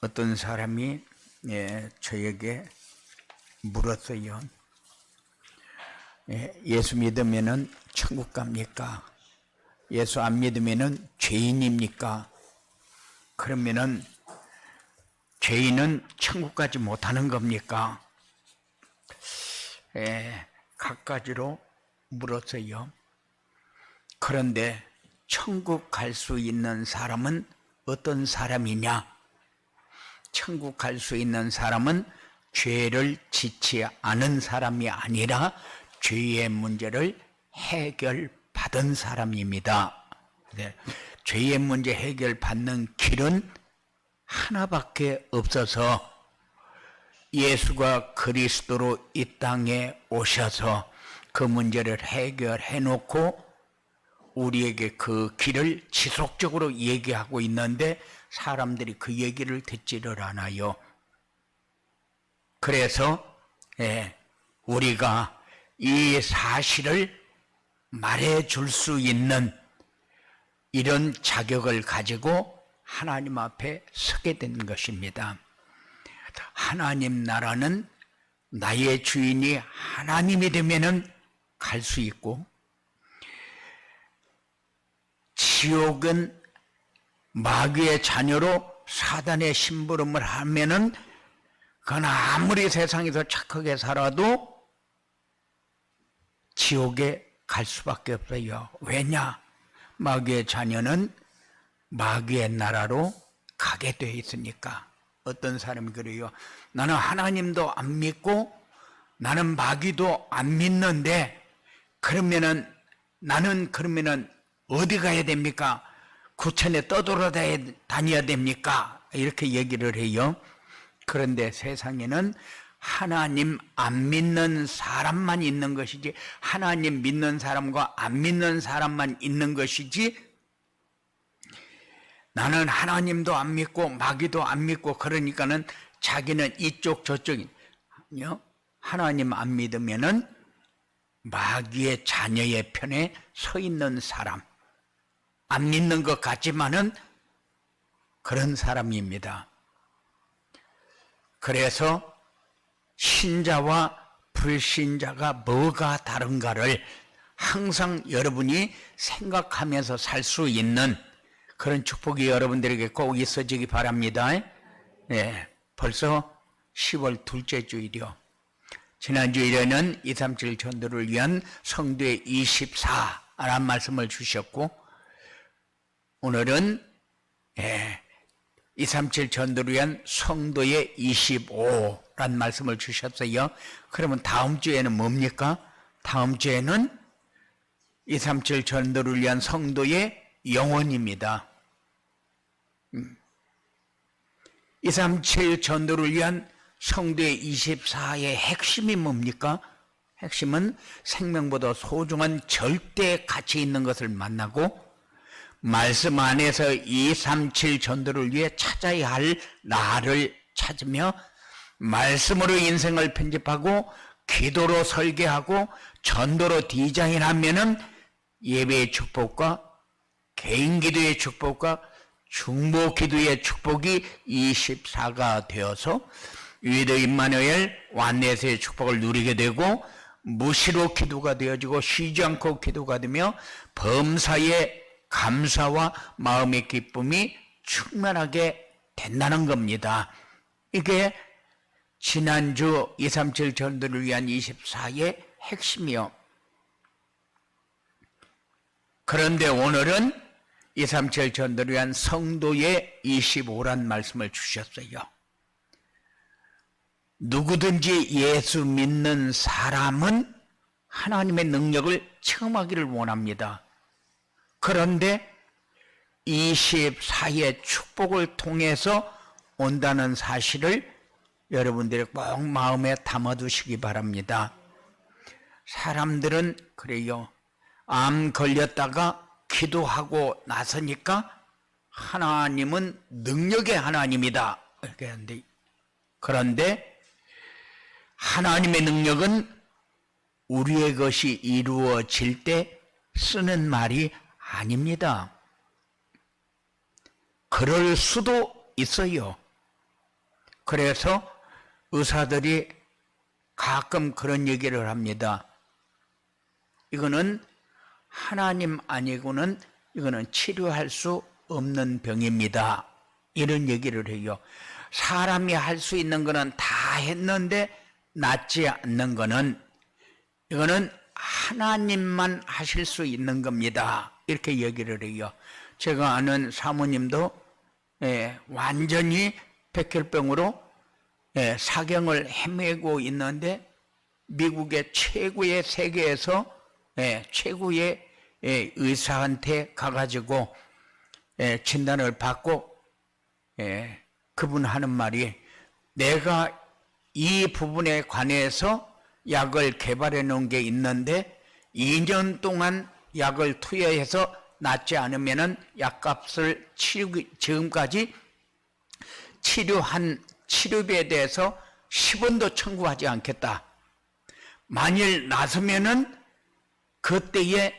어떤 사람이 저에게 물었어요. 예수 믿으면은 천국 갑니까? 예수 안 믿으면은 죄인입니까? 그러면은 죄인은 천국 가지 못하는 겁니까? 갖가지로 물었어요. 그런데 천국 갈 수 있는 사람은 어떤 사람이냐? 천국 갈 수 있는 사람은 죄를 짓지 않은 사람이 아니라 죄의 문제를 해결받은 사람입니다. 죄의 문제 해결받는 길은 하나밖에 없어서 예수가 그리스도로 이 땅에 오셔서 그 문제를 해결해 놓고 우리에게 그 길을 지속적으로 얘기하고 있는데 사람들이 그 얘기를 듣지를 않아요. 그래서 우리가 이 사실을 말해줄 수 있는 이런 자격을 가지고 하나님 앞에 서게 된 것입니다. 하나님 나라는 나의 주인이 하나님이 되면은 갈 수 있고, 지옥은 마귀의 자녀로 사단의 심부름을 하면은 그건 아무리 세상에서 착하게 살아도 지옥에 갈 수밖에 없어요. 왜냐? 마귀의 자녀는 마귀의 나라로 가게 되어 있으니까. 어떤 사람이 그래요. 나는 하나님도 안 믿고 나는 마귀도 안 믿는데 나는 그러면은 어디 가야 됩니까? 구천에 떠돌아다녀야 됩니까? 이렇게 얘기를 해요. 그런데 세상에는 하나님 안 믿는 사람만 있는 것이지, 하나님 믿는 사람과 안 믿는 사람만 있는 것이지, 나는 하나님도 안 믿고 마귀도 안 믿고 그러니까는 자기는 이쪽 저쪽이, 하나님 안 믿으면은 마귀의 자녀의 편에 서 있는 사람, 안 믿는 것 같지만은 그런 사람입니다. 그래서 신자와 불신자가 뭐가 다른가를 항상 여러분이 생각하면서 살 수 있는 그런 축복이 여러분들에게 꼭 있어지기 바랍니다. 벌써 10월 둘째 주일이요. 지난 주일에는 237 전도를 위한 성도의 24라는 말씀을 주셨고, 오늘은 237 전도를 위한 성도의 25라는 말씀을 주셨어요. 그러면 다음 주에는 뭡니까? 다음 주에는 237 전도를 위한 성도의 영혼입니다. 237 전도를 위한 성도의 24의 핵심이 뭡니까? 핵심은 생명보다 소중한 절대 가치 있는 것을 만나고 말씀 안에서 237 전도를 위해 찾아야 할 나를 찾으며 말씀으로 인생을 편집하고 기도로 설계하고 전도로 디자인하면은 예배의 축복과 개인 기도의 축복과 중보 기도의 축복이 24가 되어서 위드 임마누엘 완내에서의 축복을 누리게 되고, 무시로 기도가 되어지고 쉬지 않고 기도가 되며 범사의 감사와 마음의 기쁨이 충만하게 된다는 겁니다. 이게 지난주 237 전도를 위한 24의 핵심이요. 그런데 오늘은 237 전도를 위한 성도의 25란 말씀을 주셨어요. 누구든지 예수 믿는 사람은 하나님의 능력을 체험하기를 원합니다. 그런데 24의 축복을 통해서 온다는 사실을 여러분들이 꼭 마음에 담아두시기 바랍니다. 사람들은 그래요. 암 걸렸다가 기도하고 나서니까 하나님은 능력의 하나님이다 이렇게 하는데, 그런데 하나님의 능력은 우리의 것이 이루어질 때 쓰는 말이 아닙니다. 그럴 수도 있어요. 그래서 의사들이 가끔 그런 얘기를 합니다. 이거는 하나님 아니고는 이거는 치료할 수 없는 병입니다. 이런 얘기를 해요. 사람이 할 수 있는 거는 다 했는데 낫지 않는 거는 이거는 하나님만 하실 수 있는 겁니다. 이렇게 얘기를 해요. 제가 아는 사모님도 완전히 백혈병으로 사경을 헤매고 있는데 미국의 최고의 세계에서 최고의 의사한테 가가지고 진단을 받고 그분 하는 말이 내가 이 부분에 관해서 약을 개발해 놓은 게 있는데 2년 동안 약을 투여해서 낫지 않으면은 약값을 지금까지 치료한 치료비에 대해서 10원도 청구하지 않겠다. 만일 나서면은 그때에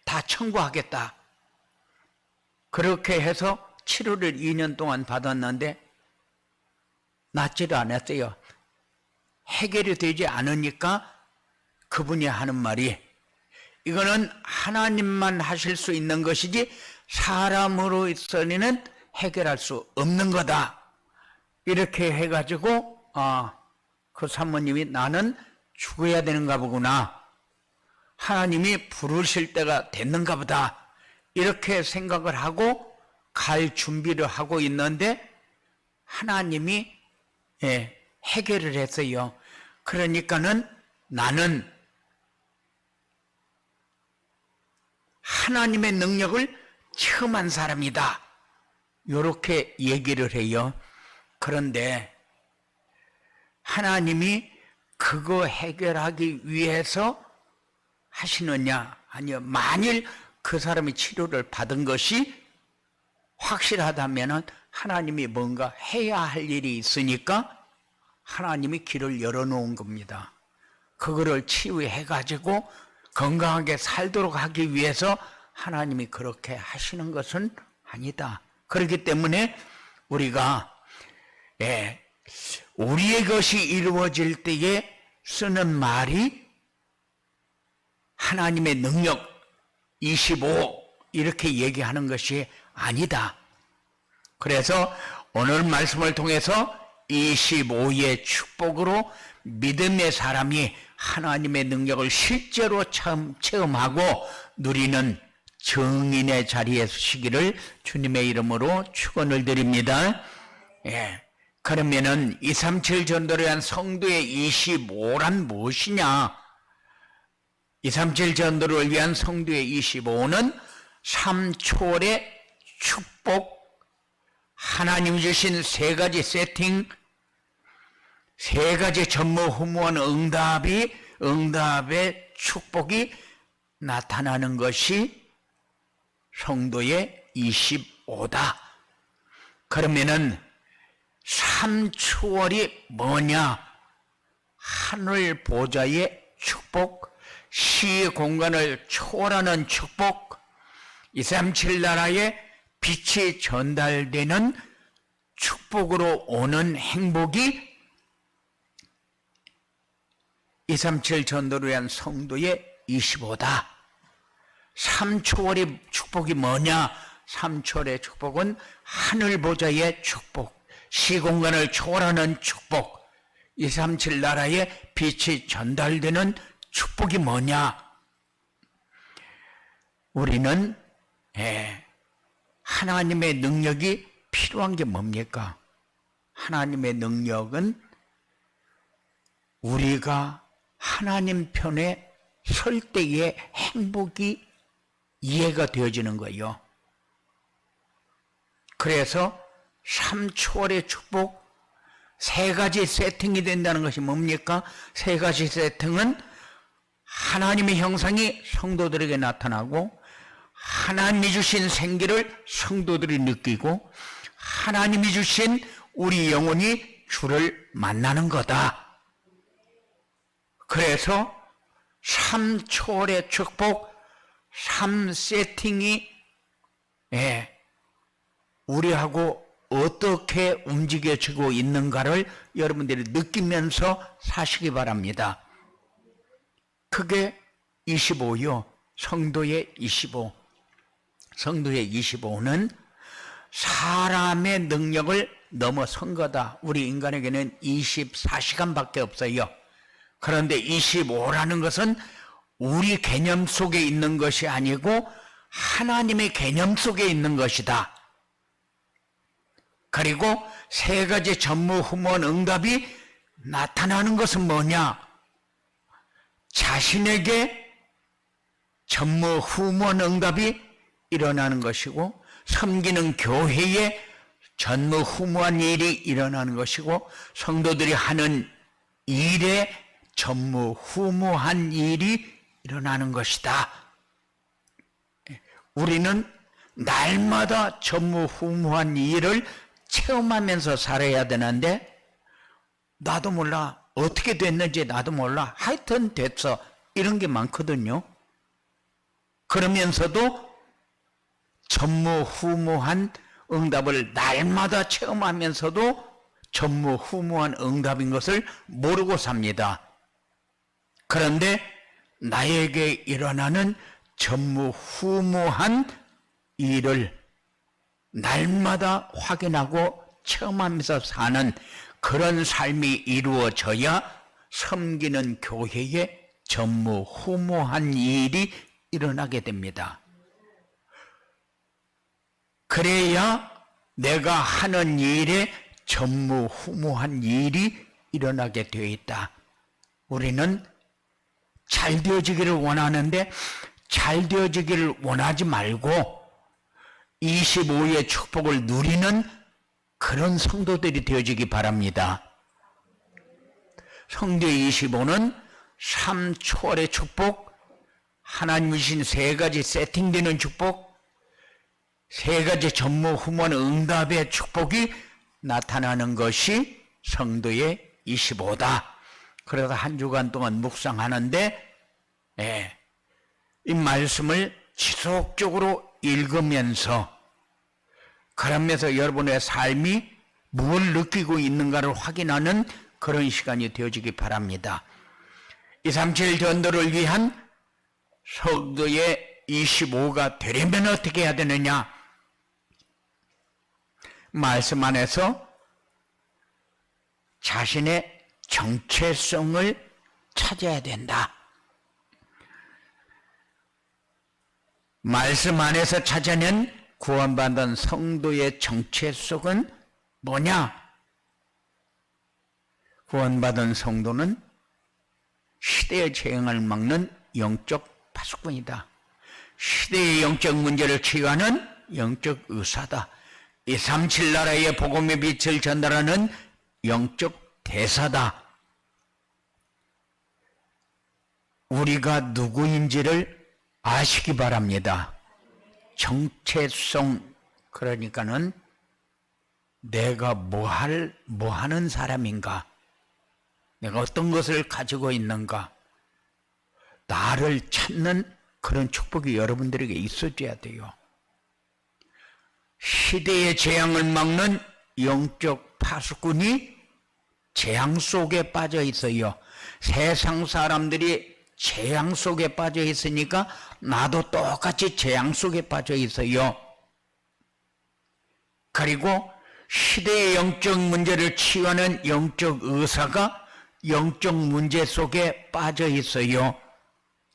다 청구하겠다. 그렇게 해서 치료를 2년 동안 받았는데 낫지도 않았어요. 해결이 되지 않으니까 그분이 하는 말이 이거는 하나님만 하실 수 있는 것이지 사람으로서는 해결할 수 없는 거다. 이렇게 해가지고 그 사모님이 나는 죽어야 되는가 보구나. 하나님이 부르실 때가 됐는가 보다. 이렇게 생각을 하고 갈 준비를 하고 있는데 하나님이 해결을 했어요. 그러니까는 나는 하나님의 능력을 체험한 사람이다. 이렇게 얘기를 해요. 그런데 하나님이 그거 해결하기 위해서 하시느냐? 아니요. 만일 그 사람이 치료를 받은 것이 확실하다면 하나님이 뭔가 해야 할 일이 있으니까 하나님이 길을 열어놓은 겁니다. 그거를 치유해가지고 건강하게 살도록 하기 위해서 하나님이 그렇게 하시는 것은 아니다. 그렇기 때문에 우리가 우리의 것이 이루어질 때에 쓰는 말이 하나님의 능력 25 이렇게 얘기하는 것이 아니다. 그래서 오늘 말씀을 통해서 25의 축복으로 믿음의 사람이 하나님의 능력을 실제로 체험하고 누리는 증인의 자리에 서시기를 주님의 이름으로 축원을 드립니다. 그러면은 237 전도를 위한 성도의 25란 무엇이냐? 237 전도를 위한 성도의 25는 3초월의 축복, 하나님이 주신 세 가지 세팅, 세 가지 전무후무한 응답의 축복이 나타나는 것이 성도의 25다. 그러면은 3초월이 뭐냐? 하늘 보좌의 축복, 시 공간을 초월하는 축복, 237 나라의 빛이 전달되는 축복으로 오는 행복이 237 전도를 위한 성도의 25다. 3초월의 축복이 뭐냐? 3초월의 축복은 하늘 보좌의 축복, 시공간을 초월하는 축복, 237 나라의 빛이 전달되는 축복이 뭐냐? 우리는 하나님의 능력이 필요한 게 뭡니까? 하나님의 능력은 우리가 하나님 편에 설 때의 행복이 이해가 되어지는 거예요. 그래서 3초월의 축복, 세 가지 세팅이 된다는 것이 뭡니까? 세 가지 세팅은 하나님의 형상이 성도들에게 나타나고 하나님이 주신 생기를 성도들이 느끼고 하나님이 주신 우리 영혼이 주를 만나는 거다. 그래서 3초월의 축복, 3세팅이 우리하고 어떻게 움직여지고 있는가를 여러분들이 느끼면서 사시기 바랍니다. 그게 25요. 성도의 25. 성도의 25는 사람의 능력을 넘어선 거다. 우리 인간에게는 24시간밖에 없어요. 그런데 25라는 것은 우리 개념 속에 있는 것이 아니고 하나님의 개념 속에 있는 것이다. 그리고 세 가지 전무후무한 응답이 나타나는 것은 뭐냐? 자신에게 전무후무한 응답이 일어나는 것이고, 섬기는 교회에 전무후무한 일이 일어나는 것이고, 성도들이 하는 일에 전무후무한 일이 일어나는 것이다. 우리는 날마다 전무후무한 일을 체험하면서 살아야 되는데, 나도 몰라, 어떻게 됐는지 나도 몰라, 하여튼 됐어, 이런 게 많거든요. 그러면서도 전무후무한 응답을 날마다 체험하면서도 전무후무한 응답인 것을 모르고 삽니다. 그런데 나에게 일어나는 전무후무한 일을 날마다 확인하고 체험하면서 사는 그런 삶이 이루어져야 섬기는 교회에 전무후무한 일이 일어나게 됩니다. 그래야 내가 하는 일에 전무후무한 일이 일어나게 되어 있다. 우리는 잘 되어지기를 원하는데 잘 되어지기를 원하지 말고 25의 축복을 누리는 그런 성도들이 되어지기 바랍니다. 성도 25는 3초월의 축복, 하나님이신 세 가지 세팅되는 축복, 세 가지 전무후무한 응답의 축복이 나타나는 것이 성도의 25다. 그래서 한 주간 동안 묵상하는데 이 말씀을 지속적으로 읽으면서, 그러면서 여러분의 삶이 무엇을 느끼고 있는가를 확인하는 그런 시간이 되어지기 바랍니다. 237 전도를 위한 성도의 25가 되려면 어떻게 해야 되느냐? 말씀 안에서 자신의 정체성을 찾아야 된다. 말씀 안에서 찾아낸 구원받은 성도의 정체성은 뭐냐? 구원받은 성도는 시대의 재앙을 막는 영적 파수꾼이다. 시대의 영적 문제를 치유하는 영적 의사다. 237 나라의 복음의 빛을 전달하는 영적 대사다. 우리가 누구인지를 아시기 바랍니다. 정체성, 그러니까는 내가 뭐 하는 사람인가, 내가 어떤 것을 가지고 있는가, 나를 찾는 그런 축복이 여러분들에게 있어줘야 돼요. 시대의 재앙을 막는 영적 파수꾼이 재앙 속에 빠져 있어요. 세상 사람들이 재앙 속에 빠져 있으니까 나도 똑같이 재앙 속에 빠져 있어요. 그리고 시대의 영적 문제를 치유하는 영적 의사가 영적 문제 속에 빠져 있어요.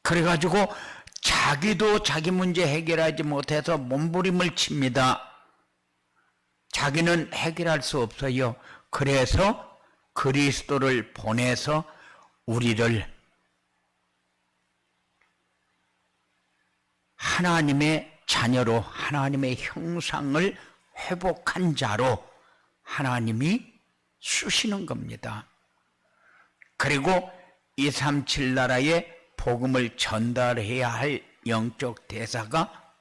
그래가지고 자기도 자기 문제 해결하지 못해서 몸부림을 칩니다. 자기는 해결할 수 없어요. 그래서 그리스도를 보내서 우리를 하나님의 자녀로, 하나님의 형상을 회복한 자로 하나님이 쓰시는 겁니다. 그리고 237 나라에 복음을 전달해야 할 영적 대사가,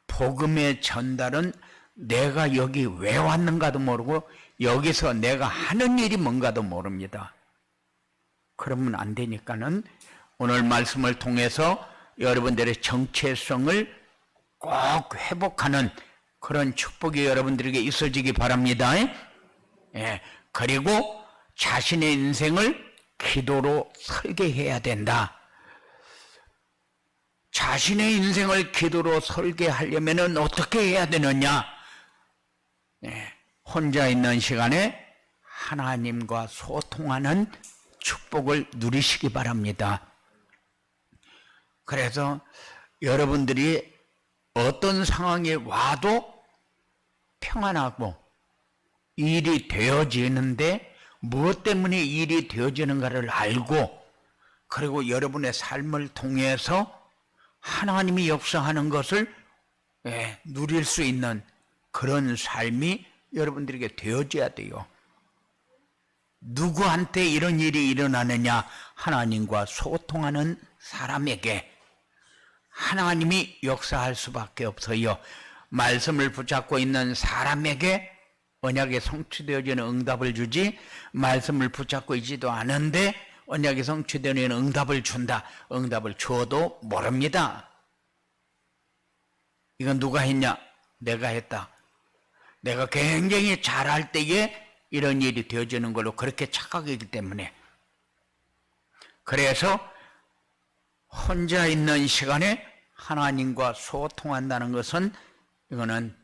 복음의 전달은 내가 여기 왜 왔는가도 모르고 여기서 내가 하는 일이 뭔가도 모릅니다. 그러면 안 되니까는 오늘 말씀을 통해서 여러분들의 정체성을 꼭 회복하는 그런 축복이 여러분들에게 있어지기 바랍니다. 예, 그리고 자신의 인생을 기도로 설계해야 된다. 자신의 인생을 기도로 설계하려면 어떻게 해야 되느냐? 예, 혼자 있는 시간에 하나님과 소통하는 축복을 누리시기 바랍니다. 그래서 여러분들이 어떤 상황이 와도 평안하고 일이 되어지는데 무엇 때문에 일이 되어지는가를 알고, 그리고 여러분의 삶을 통해서 하나님이 역사하는 것을 누릴 수 있는 그런 삶이 여러분들에게 되어져야 돼요. 누구한테 이런 일이 일어나느냐? 하나님과 소통하는 사람에게 하나님이 역사할 수밖에 없어요. 말씀을 붙잡고 있는 사람에게 언약이 성취되어지는 응답을 주지, 말씀을 붙잡고 있지도 않은데 언약이 성취되는 응답을 준다. 응답을 줘도 모릅니다. 이건 누가 했냐? 내가 했다. 내가 굉장히 잘할 때에 이런 일이 되어지는 걸로 그렇게 착각이기 때문에. 그래서 혼자 있는 시간에 하나님과 소통한다는 것은, 이거는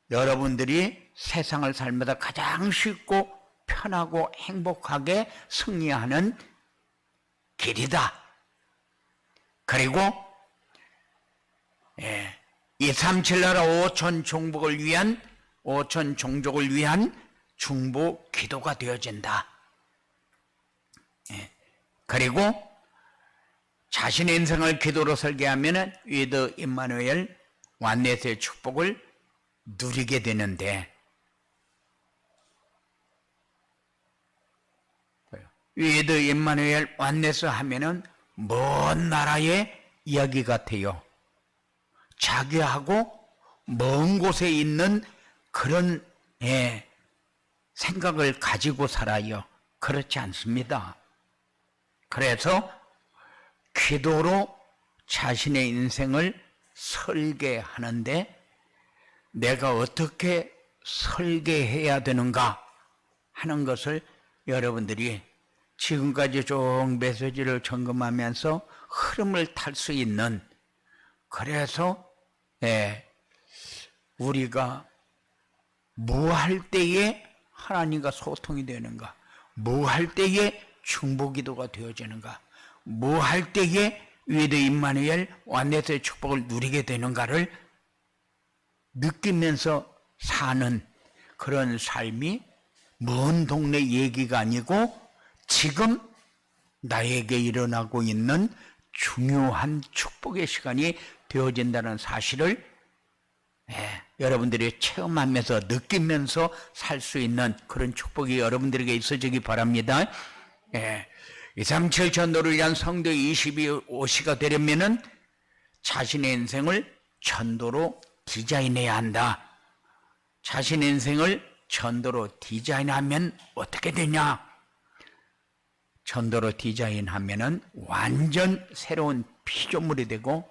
여러분들이 세상을 살면서 가장 쉽고 편하고 행복하게 승리하는 길이다. 그리고 237 나라 5천 종족을 위한 중보 기도가 되어진다. 그리고 자신의 인생을 기도로 설계하면 위드 임마누엘 완넷의 축복을 누리게 되는데, 위드 임마누엘 완넷을 하면은 먼 나라의 이야기 같아요. 자기하고 먼 곳에 있는 그런 생각을 가지고 살아요. 그렇지 않습니다. 그래서 기도로 자신의 인생을 설계하는데 내가 어떻게 설계해야 되는가 하는 것을 여러분들이 지금까지 쭉 메시지를 점검하면서 흐름을 탈 수 있는, 그래서 우리가 뭐 할 때에 하나님과 소통이 되는가, 뭐 할 때에 중보기도가 되어지는가, 뭐 할 때에 위드 임마누엘 완넷의 축복을 누리게 되는가를 느끼면서 사는 그런 삶이 먼 동네 얘기가 아니고 지금 나에게 일어나고 있는 중요한 축복의 시간이 되어진다는 사실을 여러분들이 체험하면서 느끼면서 살 수 있는 그런 축복이 여러분들에게 있어지기 바랍니다. 237 전도를 위한 성도 22오시가 되려면은 자신의 인생을 전도로 디자인해야 한다. 자신의 인생을 전도로 디자인하면 어떻게 되냐? 전도로 디자인하면은 완전 새로운 피조물이 되고,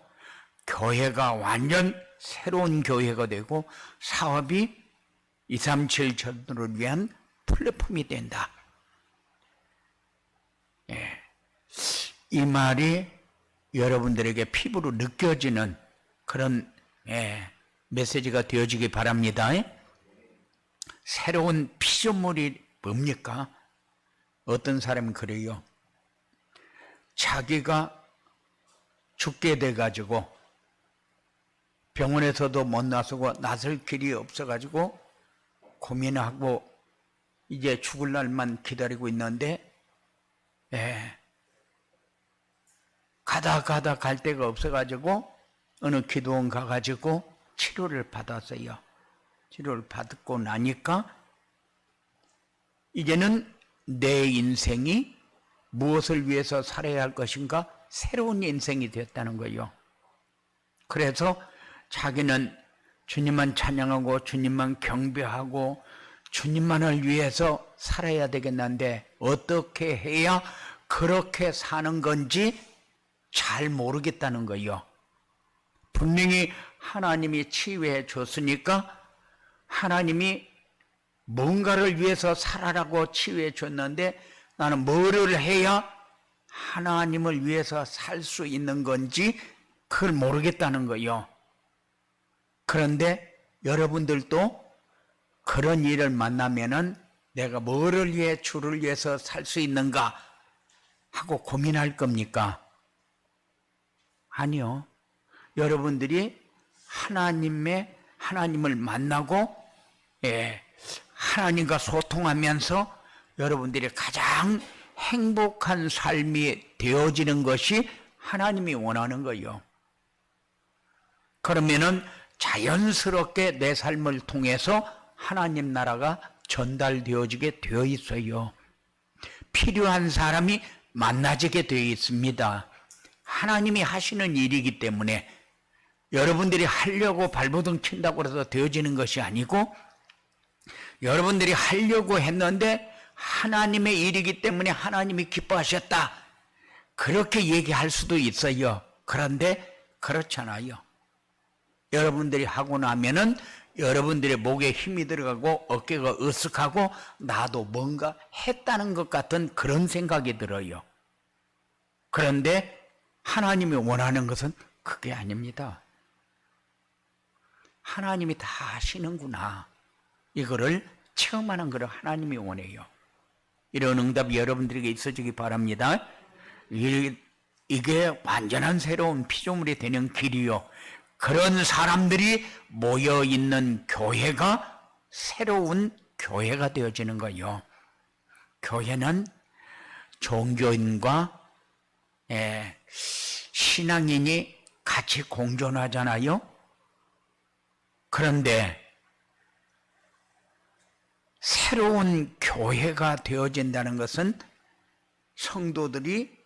교회가 완전 새로운 교회가 되고, 사업이 237 전도를 위한 플랫폼이 된다. 이 말이 여러분들에게 피부로 느껴지는 그런 메시지가 되어지기 바랍니다. 새로운 피조물이 뭡니까? 어떤 사람은 그래요. 자기가 죽게 돼가지고 병원에서도 못 나서고 나설 길이 없어가지고 고민하고 이제 죽을 날만 기다리고 있는데 가다 갈 데가 없어가지고 어느 기도원 가가지고 치료를 받았어요. 치료를 받고 나니까 이제는 내 인생이 무엇을 위해서 살아야 할 것인가, 새로운 인생이 되었다는 거예요. 그래서 자기는 주님만 찬양하고 주님만 경배하고 주님만을 위해서 살아야 되겠는데 어떻게 해야 그렇게 사는 건지 잘 모르겠다는 거예요. 분명히 하나님이 치유해 줬으니까 하나님이 뭔가를 위해서 살아라고 치유해 줬는데 나는 뭐를 해야 하나님을 위해서 살 수 있는 건지 그걸 모르겠다는 거예요. 그런데 여러분들도 그런 일을 만나면은 내가 뭐를 위해 주를 위해서 살 수 있는가 하고 고민할 겁니까? 아니요. 여러분들이 하나님을 만나고 하나님과 소통하면서 여러분들이 가장 행복한 삶이 되어지는 것이 하나님이 원하는 거예요. 그러면은 자연스럽게 내 삶을 통해서 하나님 나라가 전달되어지게 되어 있어요. 필요한 사람이 만나지게 되어 있습니다. 하나님이 하시는 일이기 때문에 여러분들이 하려고 발버둥 킨다고 해서 되어지는 것이 아니고 여러분들이 하려고 했는데 하나님의 일이기 때문에 하나님이 기뻐하셨다. 그렇게 얘기할 수도 있어요. 그런데 그렇잖아요. 여러분들이 하고 나면은 여러분들의 목에 힘이 들어가고 어깨가 으쓱하고 나도 뭔가 했다는 것 같은 그런 생각이 들어요. 그런데 하나님이 원하는 것은 그게 아닙니다. 하나님이 다 하시는구나. 이거를 체험하는 것을 하나님이 원해요. 이런 응답이 여러분들에게 있어지기 바랍니다. 이게 완전한 새로운 피조물이 되는 길이요. 그런 사람들이 모여있는 교회가 새로운 교회가 되어지는 거예요. 교회는 종교인과 신앙인이 같이 공존하잖아요. 그런데 새로운 교회가 되어진다는 것은 성도들이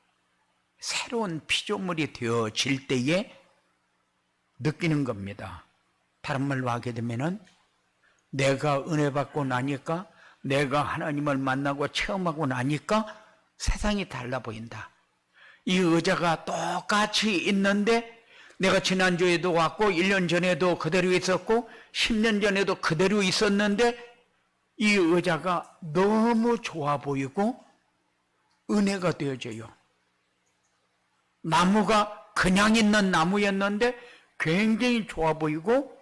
새로운 피조물이 되어질 때에 느끼는 겁니다. 다른 말로 하게 되면은 내가 은혜 받고 나니까 내가 하나님을 만나고 체험하고 나니까 세상이 달라 보인다. 이 의자가 똑같이 있는데 내가 지난주에도 왔고 1년 전에도 그대로 있었고 10년 전에도 그대로 있었는데 이 의자가 너무 좋아 보이고 은혜가 되어져요. 나무가 그냥 있는 나무였는데 굉장히 좋아 보이고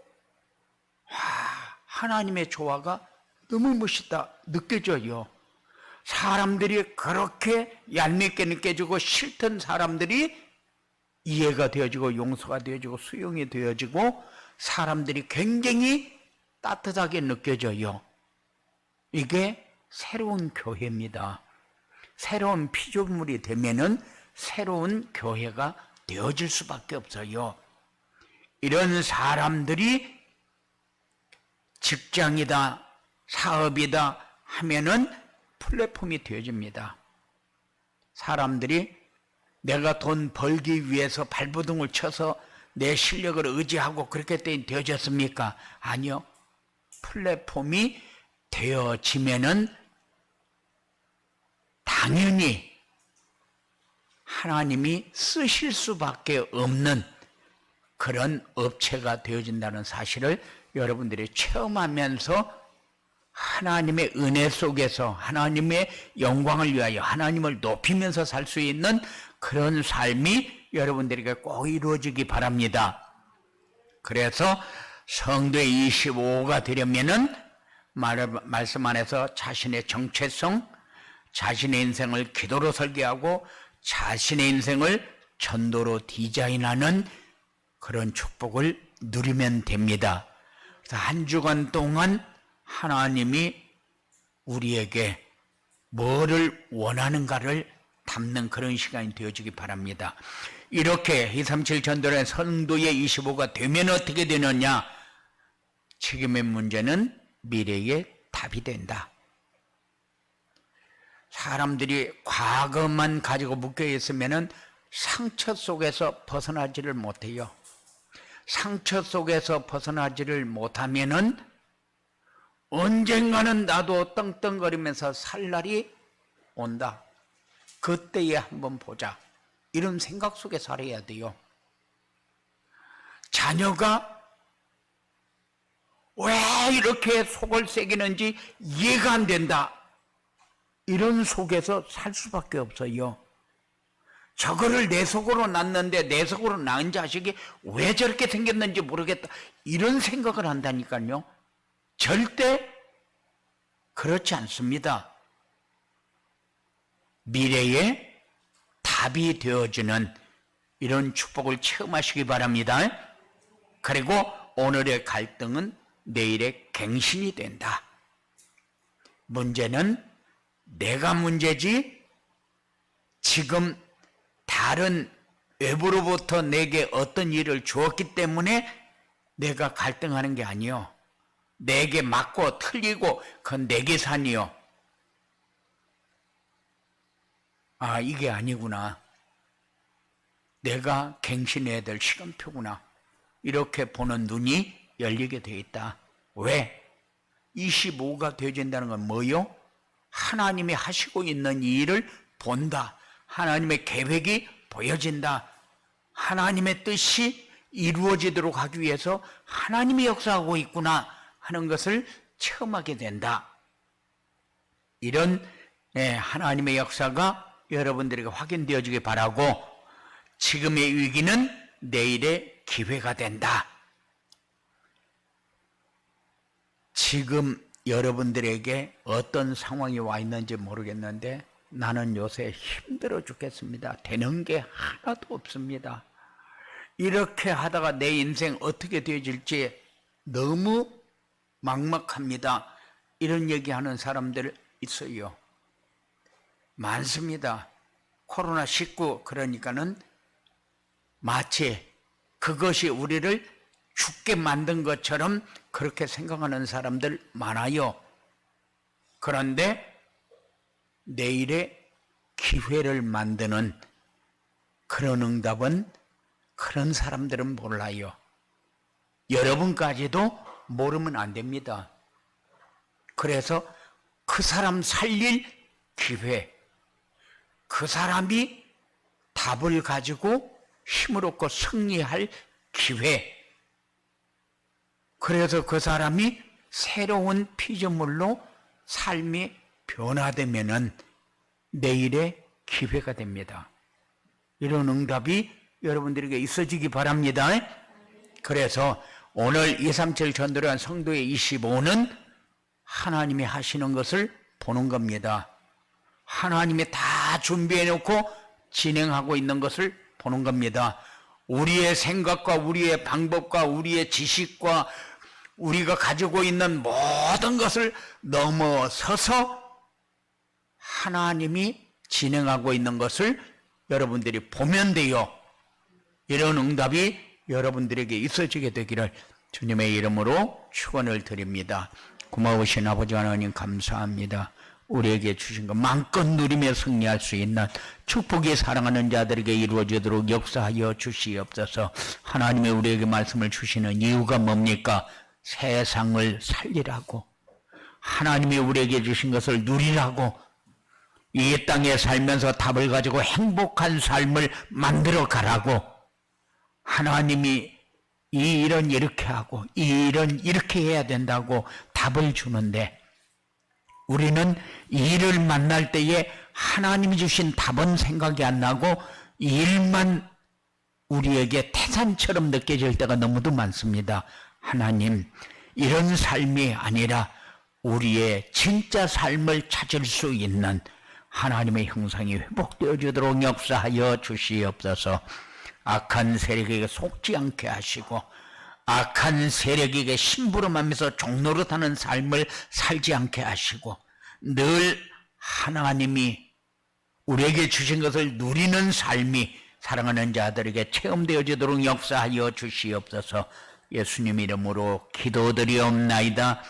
하나님의 조화가 너무 멋있다 느껴져요. 사람들이 그렇게 얄밉게 느껴지고 싫던 사람들이 이해가 되어지고 용서가 되어지고 수용이 되어지고 사람들이 굉장히 따뜻하게 느껴져요. 이게 새로운 교회입니다. 새로운 피조물이 되면은 새로운 교회가 되어질 수밖에 없어요. 이런 사람들이 직장이다, 사업이다 하면은 플랫폼이 되어집니다. 사람들이 내가 돈 벌기 위해서 발버둥을 쳐서 내 실력을 의지하고 그렇게 되어졌습니까? 아니요. 플랫폼이 되어지면은 당연히 하나님이 쓰실 수밖에 없는 그런 업체가 되어진다는 사실을 여러분들이 체험하면서 하나님의 은혜 속에서 하나님의 영광을 위하여 하나님을 높이면서 살 수 있는 그런 삶이 여러분들에게 꼭 이루어지기 바랍니다. 그래서 성도 25호가 되려면은 말씀 안에서 자신의 정체성, 자신의 인생을 기도로 설계하고 자신의 인생을 전도로 디자인하는 그런 축복을 누리면 됩니다. 그래서 한 주간 동안 하나님이 우리에게 뭐를 원하는가를 담는 그런 시간이 되어지기 바랍니다. 이렇게 237 전도의 성도의 25가 되면 어떻게 되느냐? 지금의 문제는 미래의 답이 된다. 사람들이 과거만 가지고 묶여 있으면은 상처 속에서 벗어나지를 못해요. 상처 속에서 벗어나지를 못하면은 언젠가는 나도 떵떵거리면서 살 날이 온다. 그때에 한번 보자. 이런 생각 속에 살아야 돼요. 자녀가 왜 이렇게 속을 새기는지 이해가 안 된다. 이런 속에서 살 수밖에 없어요. 저거를 내 속으로 낳는데 내 속으로 낳은 자식이 왜 저렇게 생겼는지 모르겠다. 이런 생각을 한다니까요. 절대 그렇지 않습니다. 미래의 답이 되어주는 이런 축복을 체험하시기 바랍니다. 그리고 오늘의 갈등은 내일의 갱신이 된다. 문제는 내가 문제지 지금 다른 외부로부터 내게 어떤 일을 주었기 때문에 내가 갈등하는 게 아니요. 내게 맞고 틀리고 그건 내 계산이요. 아, 이게 아니구나. 내가 갱신해야 될 시간표구나. 이렇게 보는 눈이 열리게 되어 있다. 왜? 25가 되어진다는 건 뭐요? 하나님이 하시고 있는 이 일을 본다. 하나님의 계획이 보여진다. 하나님의 뜻이 이루어지도록 하기 위해서 하나님이 역사하고 있구나 하는 것을 체험하게 된다. 이런 하나님의 역사가 여러분들에게 확인되어지길 바라고, 지금의 위기는 내일의 기회가 된다. 지금 여러분들에게 어떤 상황이 와 있는지 모르겠는데 나는 요새 힘들어 죽겠습니다. 되는 게 하나도 없습니다. 이렇게 하다가 내 인생 어떻게 되어질지 너무 막막합니다. 이런 얘기하는 사람들 있어요. 많습니다. 코로나19 그러니까는 마치 그것이 우리를 죽게 만든 것처럼 그렇게 생각하는 사람들 많아요. 그런데 내일의 기회를 만드는 그런 응답은 그런 사람들은 몰라요. 여러분까지도 모르면 안 됩니다. 그래서 그 사람 살릴 기회, 그 사람이 답을 가지고 힘을 얻고 승리할 기회, 그래서 그 사람이 새로운 피조물로 삶이 변화되면은 내일의 기회가 됩니다. 이런 응답이 여러분들에게 있어지기 바랍니다. 그래서 오늘 237 전도련 성도의 25는 하나님이 하시는 것을 보는 겁니다. 하나님이 다 준비해 놓고 진행하고 있는 것을 보는 겁니다. 우리의 생각과 우리의 방법과 우리의 지식과 우리가 가지고 있는 모든 것을 넘어서서 하나님이 진행하고 있는 것을 여러분들이 보면 돼요. 이런 응답이 여러분들에게 있어지게 되기를 주님의 이름으로 축원을 드립니다. 고마우신 아버지 하나님 감사합니다. 우리에게 주신 것 마음껏 누리며 승리할 수 있는 축복이 사랑하는 자들에게 이루어지도록 역사하여 주시옵소서. 하나님의 우리에게 말씀을 주시는 이유가 뭡니까? 세상을 살리라고, 하나님이 우리에게 주신 것을 누리라고, 이 땅에 살면서 답을 가지고 행복한 삶을 만들어 가라고, 하나님이 이 일은 이렇게 하고 이 일은 이렇게 해야 된다고 답을 주는데, 우리는 이 일을 만날 때에 하나님이 주신 답은 생각이 안 나고 이 일만 우리에게 태산처럼 느껴질 때가 너무도 많습니다. 하나님, 이런 삶이 아니라 우리의 진짜 삶을 찾을 수 있는 하나님의 형상이 회복되어지도록 역사하여 주시옵소서. 악한 세력에게 속지 않게 하시고 악한 세력에게 심부름하면서 종노릇하는 삶을 살지 않게 하시고 늘 하나님이 우리에게 주신 것을 누리는 삶이 사랑하는 자들에게 체험되어지도록 역사하여 주시옵소서. 예수님 이름으로 기도드리옵나이다.